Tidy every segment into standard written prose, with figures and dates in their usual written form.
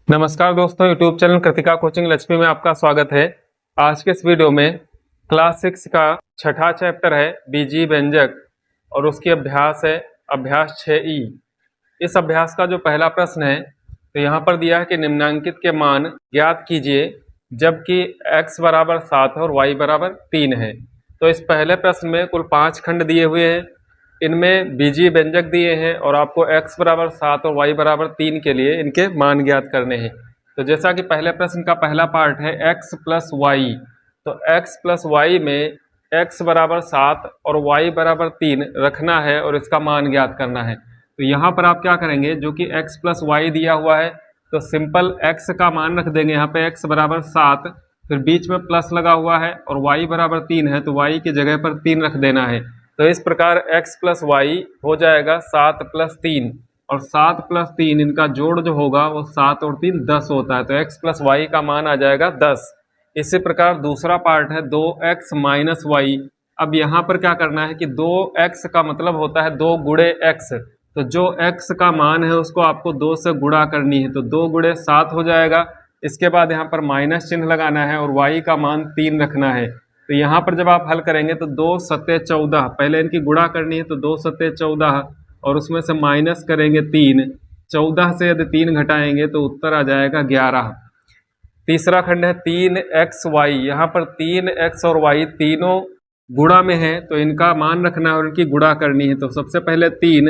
नमस्कार दोस्तों, YouTube channel Kritika coaching Lakshmi में आपका स्वागत है। आज के इस वीडियो में क्लास 6 का छठा चैप्टर है बीजीय व्यंजक और उसकी अभ्यास है अभ्यास 6E। इस अभ्यास का जो पहला प्रश्न है तो यहाँ पर दिया है कि निम्नांकित के मान ज्ञात कीजिए जबकि x बराबर 7 और y बराबर 3 है। तो इस पहले प्रश्न में कुल 5 खंड दिए हुए हैं, इनमें बीजीय व्यंजक दिए हैं और आपको x बराबर 7 और y बराबर 3 के लिए इनके मान ज्ञात करने हैं। तो जैसा कि पहले प्रश्न का पहला पार्ट है x प्लस वाई, तो x प्लस वाई में x बराबर 7 और y बराबर 3 रखना है और इसका मान ज्ञात करना है। तो यहाँ पर आप क्या करेंगे, जो कि x प्लस वाई दिया हुआ है तो सिंपल x का मान रख देंगे यहाँ पे x बराबर 7, फिर बीच में प्लस लगा हुआ है और y बराबर 3 है तो y की जगह पर 3 रख देना है। तो इस प्रकार x प्लस वाई हो जाएगा 7 प्लस 3 और 7 प्लस 3 इनका जोड़ जो होगा वो 7 और 3 10 होता है, तो x प्लस वाई का मान आ जाएगा 10। इसी प्रकार दूसरा पार्ट है 2x माइनस वाई। अब यहाँ पर क्या करना है कि 2x का मतलब होता है 2 गुणे x, तो जो x का मान है उसको आपको 2 से गुणा करनी है, तो 2 गुणे 7 हो जाएगा। इसके बाद यहाँ पर माइनस चिन्ह लगाना है और y का मान 3 रखना है। तो यहाँ पर जब आप हल करेंगे तो 2 सत्ते 14, पहले इनकी गुणा करनी है तो 2 सत्ते 14 और उसमें से माइनस करेंगे 3, 14 से यदि 3 घटाएंगे तो उत्तर आ जाएगा 11। तीसरा खंड है 3xy, यहाँ पर 3x और y तीनों गुणा में है तो इनका मान रखना है और इनकी गुणा करनी है। तो सबसे पहले 3,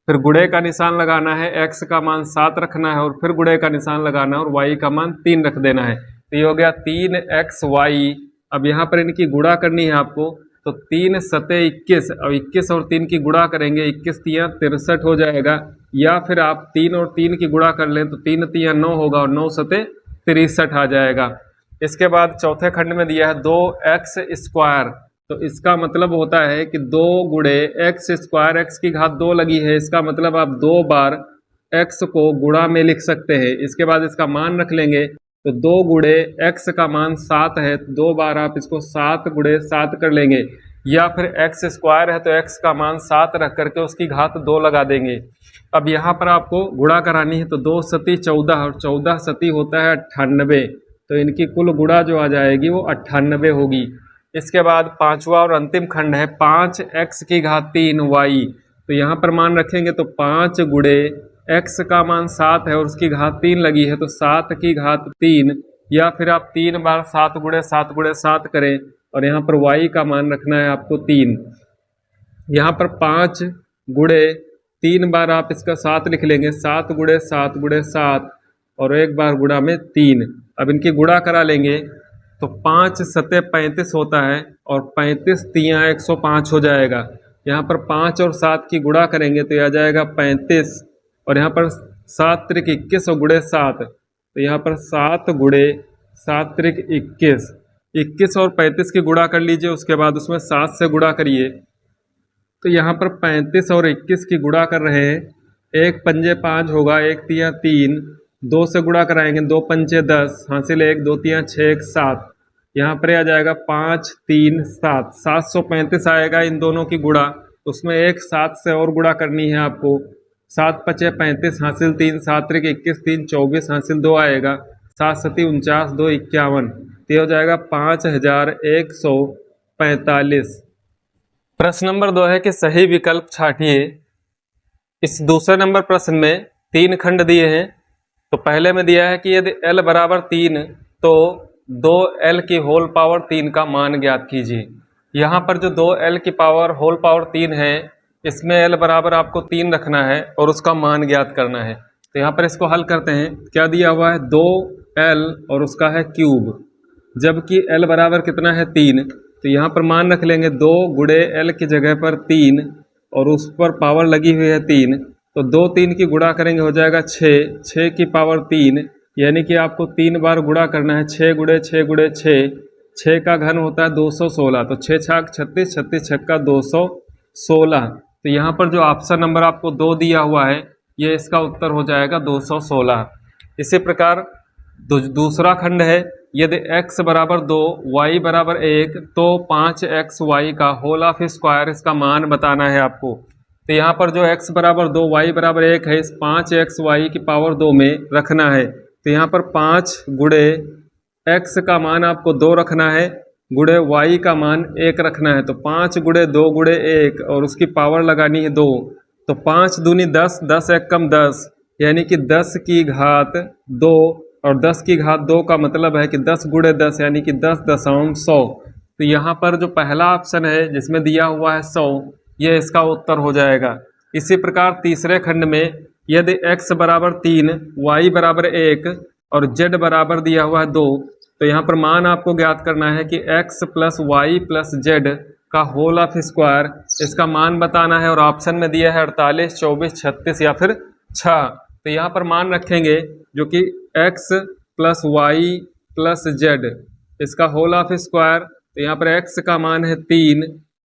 फिर गुणे का निशान लगाना है, x का मान 7 रखना है और फिर गुणे का निशान लगाना है और y का मान 3 रख देना है। तो ये हो गया 3xy। अब यहाँ पर इनकी गुणा करनी है आपको, तो 3 सत्ते 21 और 21 और 3 की गुणा करेंगे, 21 तियाँ 63 हो जाएगा, या फिर आप 3 और 3 की गुणा कर लें तो 3 तियाँ 9 होगा और 9 सत्ते 63 आ जाएगा। इसके बाद चौथे खंड में दिया है 2x स्क्वायर, तो इसका मतलब होता है कि 2 गुणे एक्स स्क्वायर, x की घात 2 लगी है, इसका मतलब आप 2 बार x को गुणा में लिख सकते हैं। इसके बाद इसका मान रख लेंगे, तो 2 गुणे x का मान 7 है, 2 बार आप इसको 7 गुणे 7 कर लेंगे, या फिर x स्क्वायर है तो x का मान 7 रख करके उसकी घात 2 लगा देंगे। अब यहाँ पर आपको गुणा करानी है, तो 2 सती 14 और 14 सती होता है 98, तो इनकी कुल गुणा जो आ जाएगी वो 98 होगी। इसके बाद पांचवा और अंतिम खंड है 5x की घात 3y, तो यहाँ पर मान रखेंगे तो 5 गुणे x का मान 7 है और उसकी घात 3 लगी है तो 7 की घात 3, या फिर आप 3 बार 7 गुणे 7 गुणे 7 करें और यहाँ पर y का मान रखना है आपको 3। यहाँ पर 5 गुणे 3 बार आप इसका 7 लिख लेंगे, 7 गुणे 7 गुणे 7 और एक बार गुणा में 3। अब इनकी गुणा करा लेंगे तो 5 सत्ते 35 होता है और 35 तियाँ 105 हो जाएगा। यहाँ पर 5 और 7 की गुणा करेंगे तो यह आ जाएगा 35 और यहाँ पर 7 त्रिक 21 और गुणे 7, तो यहाँ पर 7 गुणे 7 त्रिक 21, 21 और 35 की गुणा कर लीजिए, उसके बाद उसमें 7 से गुणा करिए। तो यहाँ पर 35 और 21 की गुणा कर रहे हैं, 1 पंजे 5 होगा, 1 तियाँ 3, 2 से गुणा कराएंगे, 2 पंचे 10, हासिल 1, 2 तियाँ 6, 1 7, यहाँ पर आ जाएगा 5 3 7, 735 आएगा इन दोनों की गुणा। उसमें एक 7 से और गुणा करनी है आपको, 7 पचे 35, हासिल 3, 7 त्रिक 21, 3 24, हासिल 2 आएगा, 7 सती 49, 2 51, तो हो जाएगा 5145। प्रश्न नंबर 2 है कि सही विकल्प छांटिए। इस दूसरे नंबर प्रश्न में 3 खंड दिए हैं, तो पहले में दिया है कि यदि l बराबर 3 तो 2l की होल पावर 3 का मान ज्ञात कीजिए। यहाँ पर जो 2l की पावर होल पावर 3 है, इसमें l बराबर आपको 3 रखना है और उसका मान ज्ञात करना है। तो यहाँ पर इसको हल करते हैं। क्या दिया हुआ है 2l और उसका है क्यूब, जबकि l बराबर कितना है 3, तो यहाँ पर मान रख लेंगे 2 गुणे l की जगह पर 3 और उस पर पावर लगी हुई है 3, तो 2 3 की गुणा करेंगे हो जाएगा 6, 6 की पावर 3, यानी कि आपको 3 बार गुणा करना है, 6 गुणे 6 गुणे 6, 6 का घन होता है 216, तो 6 छाक 36, 36 छक्का 216। तो यहाँ पर जो ऑप्शन नंबर आपको 2 दिया हुआ है ये इसका उत्तर हो जाएगा 216। इसी प्रकार दूसरा खंड है, यदि x बराबर 2 y बराबर 1 तो 5xy का होल ऑफ स्क्वायर इसका मान बताना है आपको। तो यहाँ पर जो x बराबर 2 y बराबर 1 है, इस 5xy की पावर 2 में रखना है। तो यहाँ पर 5 गुणे x का मान आपको 2 रखना है, गुणे y का मान 1 रखना है। तो 5 गुणे 2 गुणे 1 और उसकी पावर लगानी है 2। तो 5 दूनी 10, 10 एक कम 10, यानी कि 10 की घात 2, और 10 की घात 2 का मतलब है कि 10 गुणे 10 यानी कि 10,100। तो यहाँ पर जो पहला ऑप्शन है जिसमें दिया हुआ है 100, ये इसका उत्तर हो जाएगा। इसी प्रकार तीसरे खंड में यदि x बराबर 3, y बराबर 1 और z बराबर दिया हुआ है 2, तो यहाँ पर मान आपको ज्ञात करना है कि x plus Y plus Z का होल ऑफ स्क्वायर, इसका मान बताना है। और ऑप्शन में दिया है 48, 24, 36 या फिर 6। तो यहाँ पर मान रखेंगे जो कि x plus Y plus Z, इसका होल ऑफ स्क्वायर। तो यहाँ पर x का मान है 3,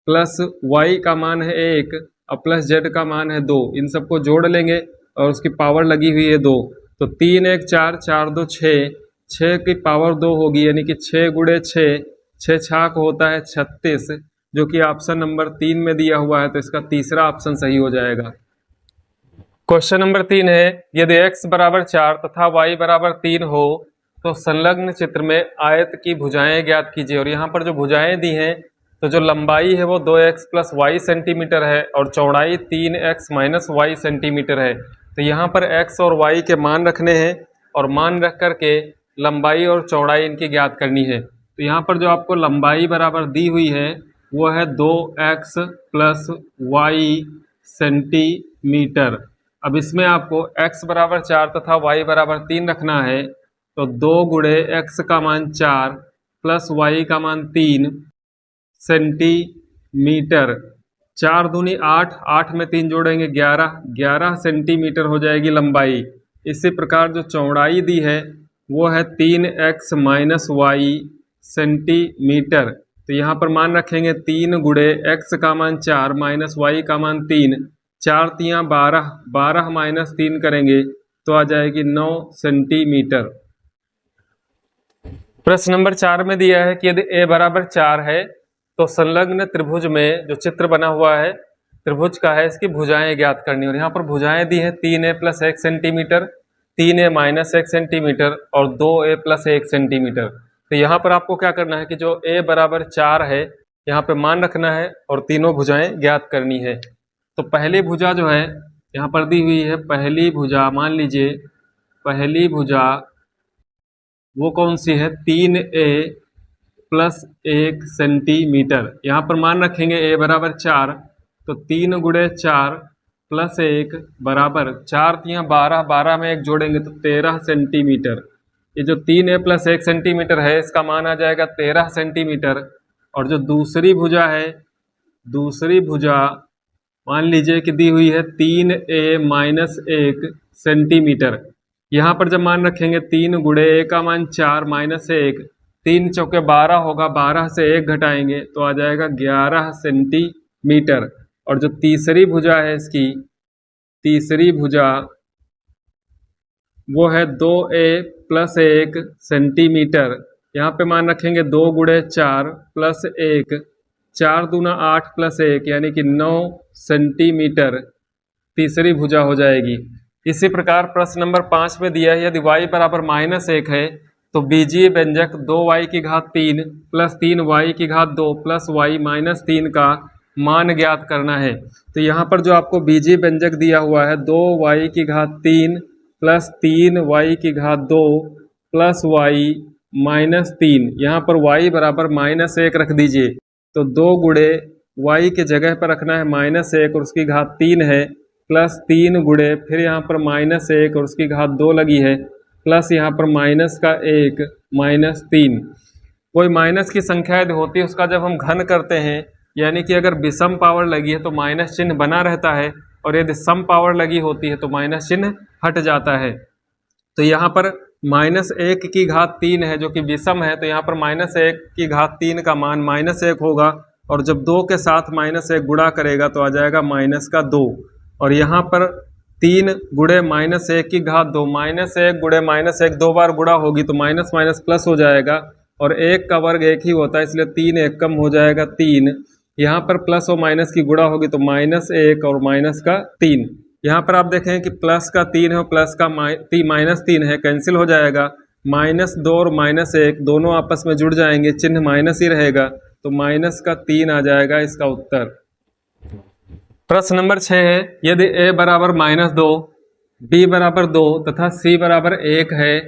प्लस y का मान है 1 और प्लस z का मान है 2। इन सबको जोड़ लेंगे और उसकी पावर लगी हुई है 2। तो 3 1 4, 4 2 6, 6 की पावर 2 होगी, यानी कि 6 गुणे 6, 6 छाक होता है 36, जो कि ऑप्शन नंबर 3 में दिया हुआ है। तो इसका तीसरा ऑप्शन सही हो जाएगा। क्वेश्चन नंबर 3 है, यदि x बराबर 4 तथा y बराबर 3 हो तो संलग्न चित्र में आयत की भुजाएं ज्ञात कीजिए। और यहाँ पर जो भुजाएं दी हैं, तो जो लंबाई है वो 2x प्लस वाई सेंटीमीटर है और चौड़ाई 3x माइनस वाई सेंटीमीटर है। तो यहाँ पर x और y के मान रखने हैं और मान रख करके लंबाई और चौड़ाई इनकी ज्ञात करनी है। तो यहाँ पर जो आपको लंबाई बराबर दी हुई है वो है 2x प्लस वाई सेंटीमीटर। अब इसमें आपको x बराबर 4 तथा y बराबर 3 रखना है। तो 2 गुणे x का मान 4 प्लस y का मान 3 सेंटीमीटर। 4 दूनी 8, 8 में 3 जोड़ेंगे 11, 11 सेंटीमीटर हो जाएगी लंबाई। इसी प्रकार जो चौड़ाई दी है वो है 3x माइनस वाई सेंटीमीटर। तो यहाँ पर मान रखेंगे 3 गुणे x का मान 4 माइनस y का मान 3, 4 तियाँ 12, 12 माइनस 3 करेंगे तो आ जाएगी 9 सेंटीमीटर। प्रश्न नंबर 4 में दिया है कि यदि a बराबर 4 है तो संलग्न त्रिभुज में जो चित्र बना हुआ है त्रिभुज का है, इसकी भुजाएं ज्ञात करनी। और यहाँ पर भुजाएं दी हैं 3a plus 1 centimetre, 3a minus 1 centimetre और 2a प्लस 1 सेंटीमीटर। तो यहाँ पर आपको क्या करना है कि जो a बराबर 4 है यहाँ पे मान रखना है और तीनों भुजाएं ज्ञात करनी है। तो पहली भुजा जो है यहाँ पर दी हुई है, पहली भुजा मान लीजिए, पहली भुजा वो कौन सी है, 3a प्लस 1 सेंटीमीटर। यहाँ पर मान रखेंगे a बराबर 4, तो 3 गुणे 4 प्लस 1 बराबर 4 तियाँ 12, 12 में 1 जोड़ेंगे तो 13 सेंटीमीटर। ये जो 3a प्लस 1 सेंटीमीटर है इसका मान आ जाएगा 13 सेंटीमीटर। और जो दूसरी भुजा है, दूसरी भुजा मान लीजिए कि दी हुई है 3a माइनस 1 सेंटीमीटर। यहाँ पर जब मान रखेंगे 3 गुणे a का मान 4 माइनस 1, 3 चौके 12 होगा, 12 से 1 घटाएंगे तो आ जाएगा 11 सेंटीमीटर। और जो तीसरी भुजा है इसकी, तीसरी भुजा वो है 2a प्लस 1 सेंटीमीटर। यहाँ पे मान रखेंगे 2 गुणे 4 प्लस 1, 4 दूना 8 प्लस 1 यानी कि 9 सेंटीमीटर तीसरी भुजा हो जाएगी। इसी प्रकार प्रश्न नंबर 5 में दिया है यदि y बराबर -1 है तो बीजीय व्यंजक 2y की घात 3 प्लस 3y की घात 2 प्लस y माइनस 3 का मान ज्ञात करना है। तो यहाँ पर जो आपको बीजीय व्यंजक दिया हुआ है 2y की घात 3 प्लस 3y की घात 2 प्लस y माइनस 3, यहाँ पर y बराबर -1 रख दीजिए। तो 2 गुणे y के जगह पर रखना है -1 और उसकी घात 3 है, प्लस 3 गुणे फिर यहाँ पर -1 और उसकी घात 2 लगी है, प्लस यहाँ पर माइनस का 1 माइनस 3। कोई माइनस की संख्या यदि होती है उसका जब हम घन करते हैं, यानी कि अगर विषम पावर लगी है तो माइनस चिन्ह बना रहता है और यदि सम पावर लगी होती है तो माइनस चिन्ह हट जाता है। तो यहाँ पर -1 की घात 3 है जो कि विषम है, तो यहाँ पर -1 की घात 3 का मान -1 होगा और जब 2 के साथ -1 गुणा करेगा तो आ जाएगा -2। और यहाँ पर 3 गुणे -1 की घात 2, -1 गुणे -1 2 बार गुणा होगी तो माइनस माइनस प्लस हो जाएगा और 1 का वर्ग 1 ही होता है, इसलिए 3 1 कम हो जाएगा 3। यहाँ पर प्लस और माइनस की गुणा होगी तो -1 और -3, यहाँ पर आप देखें कि प्लस का 3 है और प्लस का -3 है, कैंसिल हो जाएगा। -2 और -1 दोनों आपस में जुड़ जाएंगे, चिन्ह माइनस ही रहेगा, तो -3 आ जाएगा इसका उत्तर। प्रश्न नंबर 6 है, यदि a बराबर -2, b बराबर 2 तथा c बराबर 1 है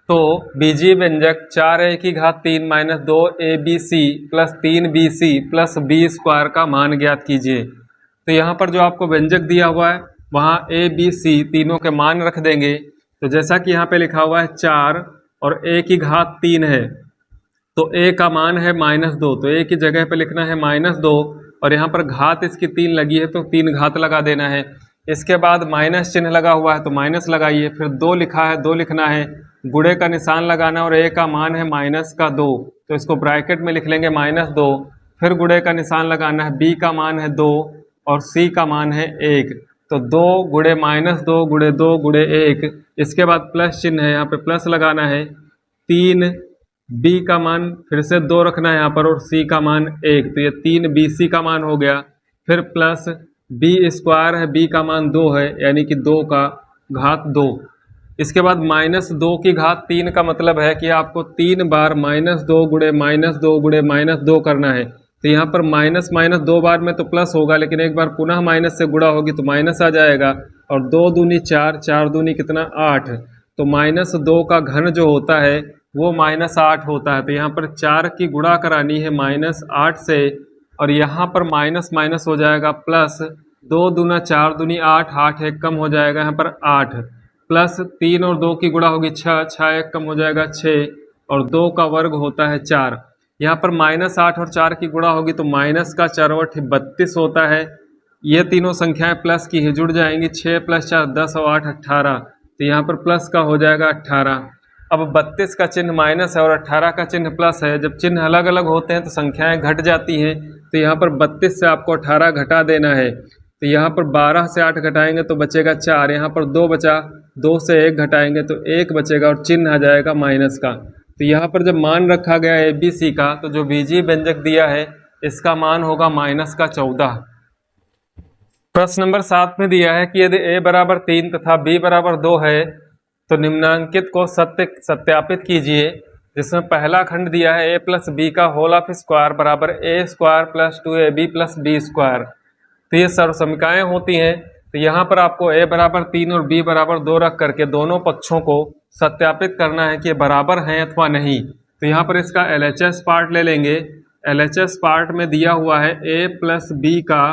तो बीजीय व्यंजक 4a की घात 3 minus 2abc plus 3bc plus b square का मान ज्ञात कीजिए। तो यहाँ पर जो आपको व्यंजक दिया हुआ है वहाँ a b c तीनों के मान रख देंगे। तो जैसा कि यहाँ पे लिखा हुआ है 4 और a की घात 3 है, तो a का मान है -2, तो a की जगह पे लिखना है -2 और यहाँ पर घात इसकी 3 लगी है तो 3 घात लगा देना है। इसके बाद माइनस चिन्ह लगा हुआ है तो माइनस लगाइए, फिर 2 लिखा है 2 लिखना है, गुणे का निशान लगाना और a का मान है -2, तो इसको ब्रैकेट में लिख लेंगे -2, फिर गुणे का निशान लगाना है, b का मान है 2 और c का मान है 1, तो 2 गुणे -2 गुणे 2 गुणे 1, इसके बाद प्लस चिन्ह है, यहाँ पे प्लस लगाना है, 3 b का मान फिर से 2 रखना है यहाँ पर और c का मान 1, तो ये 3bc का मान हो गया। फिर प्लस b स्क्वायर है, b का मान 2 है यानी कि 2 का घात 2। इसके बाद -2 की घात 3 का मतलब है कि आपको 3 बार -2 गुणे -2 गुणे -2 करना है। तो यहाँ पर माइनस 2 बार में तो प्लस होगा, लेकिन एक बार पुनः माइनस से गुणा होगी तो माइनस आ जाएगा, और 2 दूनी 4, 4 दूनी कितना 8, तो -2 का घन जो होता है वो -8 होता है। तो यहाँ पर 4 की गुणा करानी है -8 से, और यहाँ पर माइनस माइनस हो जाएगा प्लस, 2 दूना 4 दूनी 8, 8 एक कम हो जाएगा यहाँ पर 8, प्लस 3 और 2 की गुणा होगी 6, 6 एक कम हो जाएगा 6, और 2 का वर्ग होता है 4। यहाँ पर -8 और 4 की गुणा होगी तो माइनस का चरवट 32 होता है। ये तीनों संख्याएं प्लस की ही जुड़ जाएंगी, 6 + 4 10 और 8 18, तो यहाँ पर प्लस का हो जाएगा 18। अब 32 का चिन्ह माइनस है और 18 का चिन्ह प्लस है, जब चिन्ह अलग अलग होते हैं तो संख्याएं घट जाती हैं, तो यहाँ पर 32 से आपको 18 घटा देना है। तो यहाँ पर 12 से 8 घटाएंगे तो बचेगा 4, यहाँ पर 2 बचा, 2 से 1 घटाएंगे तो 1 बचेगा और चिन्ह आ जाएगा माइनस का। तो यहाँ पर जब मान रखा गया है ABC का, तो जो बीजीय व्यंजक दिया है इसका मान होगा -14। प्रश्न नंबर 7 में दिया है कि यदि a बराबर 3 तथा b बराबर 2 है तो निम्नांकित को सत्यापित कीजिए, जिसमें पहला खंड दिया है a + b का होल ऑफ स्क्वायर बराबर a² + 2ab + b स्क्वायर। तो ये सर्वसमीकाएँ होती हैं। तो यहाँ पर आपको a बराबर 3 और b बराबर 2 रख करके दोनों पक्षों को सत्यापित करना है कि ये बराबर हैं अथवा नहीं। तो यहाँ पर इसका LHS पार्ट ले लेंगे। LHS पार्ट में दिया हुआ है a + b का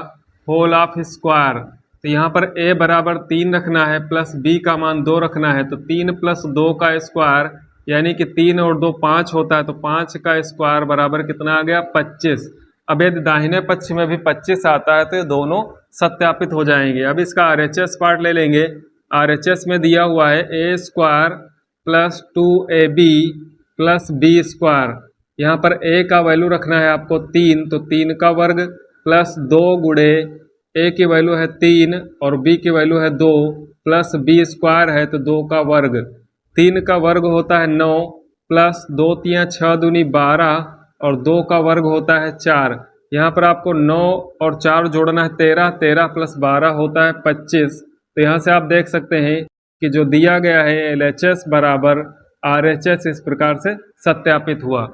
होल ऑफ स्क्वायर, तो यहाँ पर a बराबर 3 रखना है प्लस b का मान 2 रखना है, तो 3 + 2 का स्क्वायर यानी कि 3 और 2 5 होता है, तो 5 का स्क्वायर बराबर कितना आ गया 25। अब यदि दाहिने पक्ष में भी 25 आता है तो ये दोनों सत्यापित हो जाएंगे। अब इसका RHS पार्ट ले लेंगे। RHS में दिया हुआ है a² + 2ab + b स्क्वायर, यहाँ पर a का वैल्यू रखना है आपको 3, तो 3 का वर्ग प्लस 2 गुणे a की वैल्यू है 3 और b की वैल्यू है 2 प्लस b स्क्वायर है तो 2 का वर्ग, 3 का वर्ग होता है 9 प्लस 2 × 6 दूनी 12 और 2 का वर्ग होता है 4। यहाँ पर आपको 9 और 4 जोड़ना है 13, 13 + 12 होता है 25। तो यहाँ से आप देख सकते हैं कि जो दिया गया है LHS बराबर RHS इस प्रकार से सत्यापित हुआ।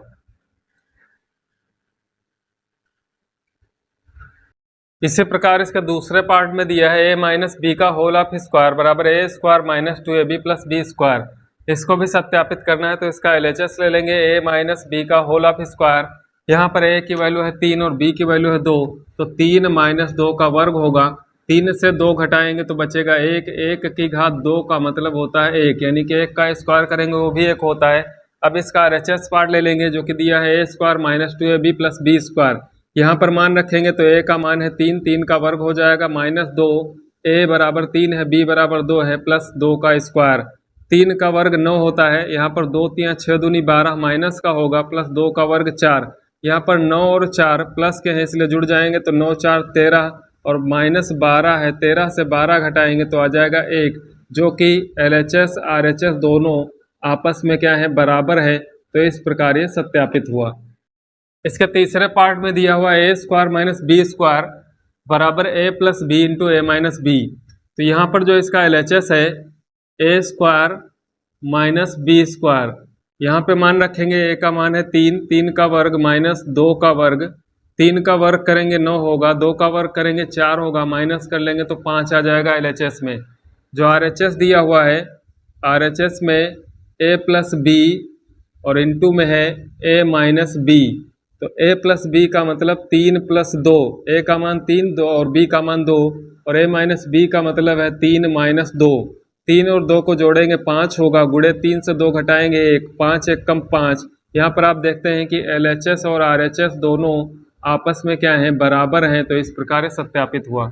इसी प्रकार इसका दूसरे पार्ट में दिया है a - b का होल ऑफ स्क्वायर बराबर a² - 2ab + b स्क्वायर। इसको भी सत्यापित करना है तो इसका LHS ले लेंगे। a - b का होल ऑफ स्क्वायर, यहाँ पर a की वैल्यू है 3 और b की वैल्यू है 2, तो 3 - 2 का वर्ग होगा, 3 से 2 घटाएंगे तो बचेगा 1, 1 की घात 2 का मतलब होता है 1, यानी कि 1 का स्क्वायर करेंगे वो भी 1 होता है। अब इसका RHS पार्ट ले लेंगे जो कि दिया है a² - 2ab + b स्क्वायर। यहाँ पर मान रखेंगे तो a का मान है 3, 3 का वर्ग हो जाएगा -2, a बराबर 3 है, b बराबर 2 है, प्लस 2 का स्क्वायर, 3 का वर्ग 9 होता है, यहाँ पर 2 × 6 दूनी 12 माइनस का होगा, प्लस 2 का वर्ग 4, यहाँ पर 9 और 4 प्लस के हैं इसलिए जुड़ जाएंगे, तो 9 × 4 13 और -12 है, 13 से 12 घटाएंगे तो आ जाएगा 1, जो कि LHS RHS दोनों आपस में क्या है बराबर है। तो इस प्रकार ये सत्यापित हुआ। इसके तीसरे पार्ट में दिया हुआ a² - b स्क्वायर बराबर a + b × a - b। तो यहाँ पर जो इसका LHS है ए स्क्वायर माइनस बी स्क्वायर, यहाँ पे मान रखेंगे ए का मान है 3, 3 का वर्ग माइनस 2 का वर्ग, 3 का वर्ग करेंगे 9 होगा, 2 का वर्ग करेंगे 4 होगा, माइनस कर लेंगे तो 5 आ जाएगा LHS में। जो RHS दिया हुआ है, RHS में ए प्लस बी और इनटू में है ए माइनस बी। तो ए प्लस बी का मतलब 3 प्लस 2, ए का मान 3 2 और बी का मान 2, और ए माइनस बी का मतलब है 3 माइनस 2। 3 और 2 को जोड़ेंगे 5 होगा, गुणे 3 से 2 घटाएंगे 1, 5 1 कम 5। यहाँ पर आप देखते हैं कि LHS और RHS दोनों आपस में क्या हैं, बराबर हैं। तो इस प्रकार सत्यापित हुआ।